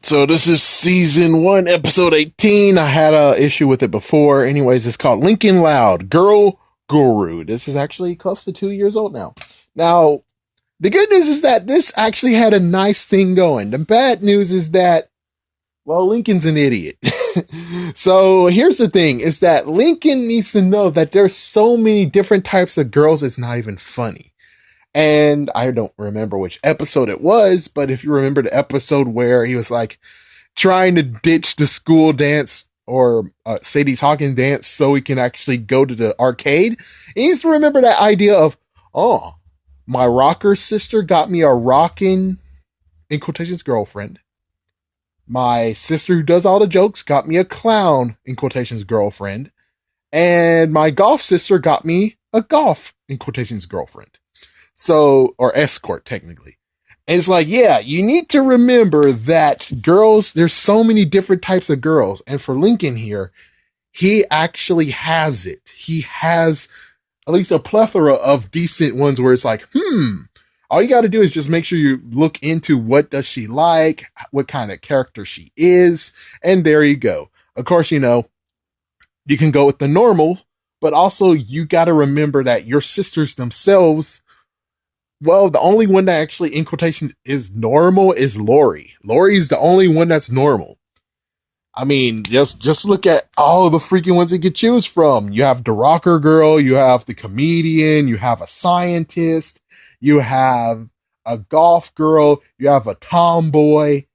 So this is season 1, episode 18. I had a issue with it before. Anyways, it's called Lincoln Loud, Girl Guru. This is actually close to 2 years old now. Now, the good news is that this actually had a nice thing going. The bad news is that, well, Lincoln's an idiot. So here's the thing, is that Lincoln needs to know that there's so many different types of girls, it's not even funny. And I don't remember which episode it was, but if you remember the episode where he was like trying to ditch the school dance or Sadie's Hawkins dance so he can actually go to the arcade, he needs to remember that idea of, oh, my rocker sister got me a rockin', in quotations, girlfriend. My sister who does all the jokes got me a clown, in quotations, girlfriend. And my golf sister got me a golf, in quotations, girlfriend. So, or escort technically. And it's like, yeah, you need to remember that girls, there's so many different types of girls. And for Lincoln here, he actually has it. He has at least a plethora of decent ones where it's like, all you got to do is just make sure you look into what does she like, what kind of character she is. And there you go. Of course, you can go with the normal, but also you got to remember that your sisters themselves, well, the only one that actually, in quotations, is normal is Lori. Lori's the only one that's normal. I mean, just look at all of the freaking ones you could choose from. You have the rocker girl, you have the comedian, you have a scientist, you have a golf girl, you have a tomboy.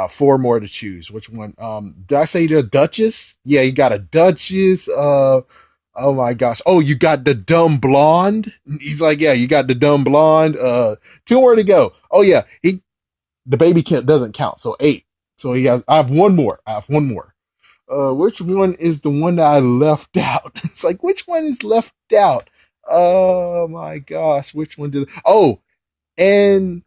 Four more to choose. Which one? Did I say the Duchess? Yeah, you got a Duchess. Oh my gosh. Oh, you got the dumb blonde. He's like, yeah, you got the dumb blonde. Two more to go. Oh yeah, the baby doesn't count. So 8. So I have one more. Which one is the one that I left out? It's like, which one is left out? Oh my gosh. Which one oh, and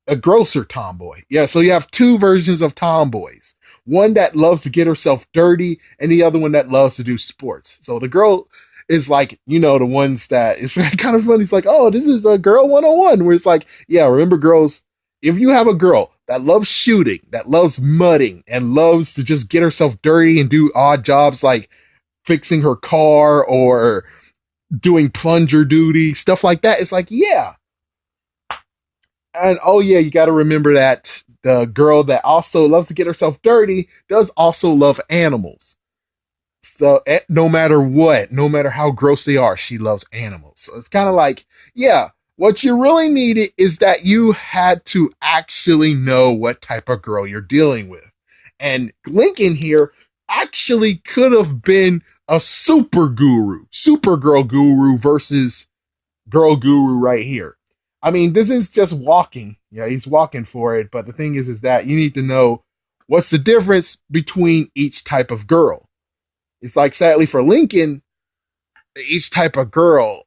a grosser tomboy. Yeah. So you have two versions of tomboys. One that loves to get herself dirty and the other one that loves to do sports. So the girl is like, the ones that it's kind of funny. It's like, oh, this is a girl 101 where it's like, yeah, remember girls, if you have a girl that loves shooting, that loves mudding and loves to just get herself dirty and do odd jobs like fixing her car or doing plunger duty, stuff like that. It's like, yeah. And oh yeah, you got to remember that the girl that also loves to get herself dirty does also love animals. So no matter what, no matter how gross they are, she loves animals. So it's kind of like, yeah, what you really needed is that you had to actually know what type of girl you're dealing with. And Lincoln here actually could have been a supergirl guru versus girl guru right here. I mean, this is just walking. Yeah, he's walking for it. But the thing is that you need to know what's the difference between each type of girl. It's like, sadly for Lincoln, each type of girl,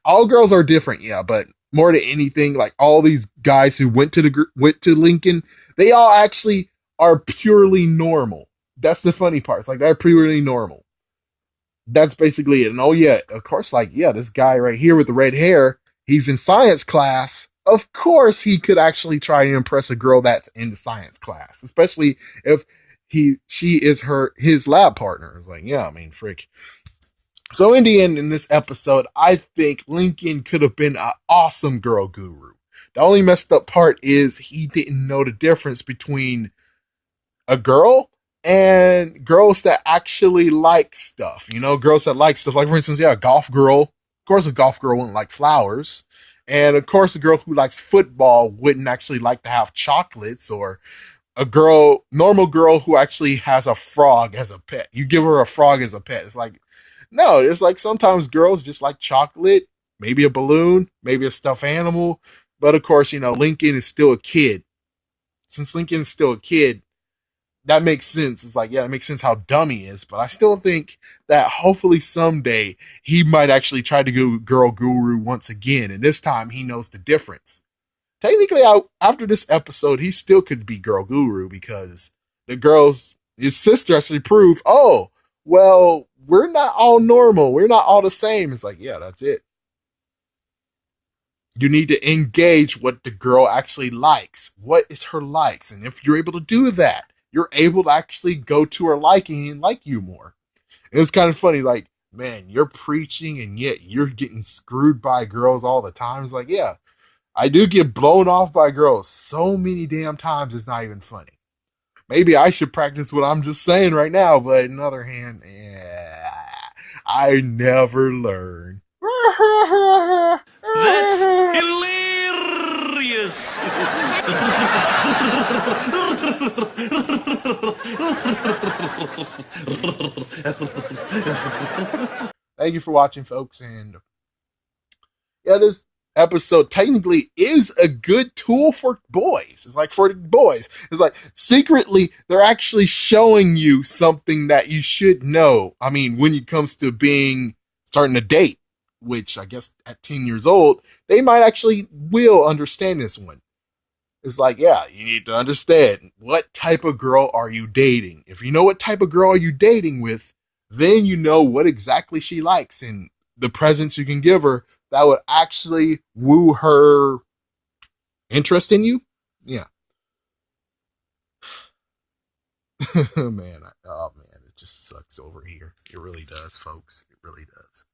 all girls are different, yeah, but more than anything, like all these guys who went to Lincoln, they all actually are purely normal. That's the funny part. It's like they're purely normal. That's basically it. And oh yeah, of course, like, yeah, this guy right here with the red hair, he's in science class. Of course, he could actually try to impress a girl that's in the science class, especially if she is his lab partner. It's like, yeah, I mean, frick. So in the end, in this episode, I think Lincoln could have been an awesome girl guru. The only messed up part is he didn't know the difference between a girl and girls that actually like stuff. Girls that like stuff. Like, for instance, yeah, a golf girl. Of course, a golf girl wouldn't like flowers. And of course, a girl who likes football wouldn't actually like to have chocolates, or normal girl who actually has a frog as a pet. You give her a frog as a pet. It's like, no, there's like sometimes girls just like chocolate, maybe a balloon, maybe a stuffed animal. But of course, Lincoln is still a kid. Since Lincoln is still a kid, that makes sense. It's like, yeah, it makes sense how dumb he is. But I still think that hopefully someday he might actually try to go girl guru once again. And this time he knows the difference. Technically, after this episode, he still could be girl guru because his sister actually proved, oh, well, we're not all normal. We're not all the same. It's like, yeah, that's it. You need to engage what the girl actually likes. What is her likes? And if you're able to do that, you're able to actually go to her liking and like you more. And it's kind of funny, like, man, you're preaching and yet you're getting screwed by girls all the time. It's like, yeah, I do get blown off by girls so many damn times, it's not even funny. Maybe I should practice what I'm just saying right now, but on the other hand, I never learn. That's hilarious! Thank you for watching, folks, and yeah, this episode technically is a good tool for boys. It's like for the boys. It's like secretly they're actually showing you something that you should know. I mean, when it comes to being starting a date, which I guess at 10 years old, they might actually will understand this one. It's like, yeah, you need to understand what type of girl are you dating. If you know what type of girl are you dating with, then you know what exactly she likes and the presents you can give her that would actually woo her interest in you. Yeah. Man, oh man, it just sucks over here. It really does, folks. It really does.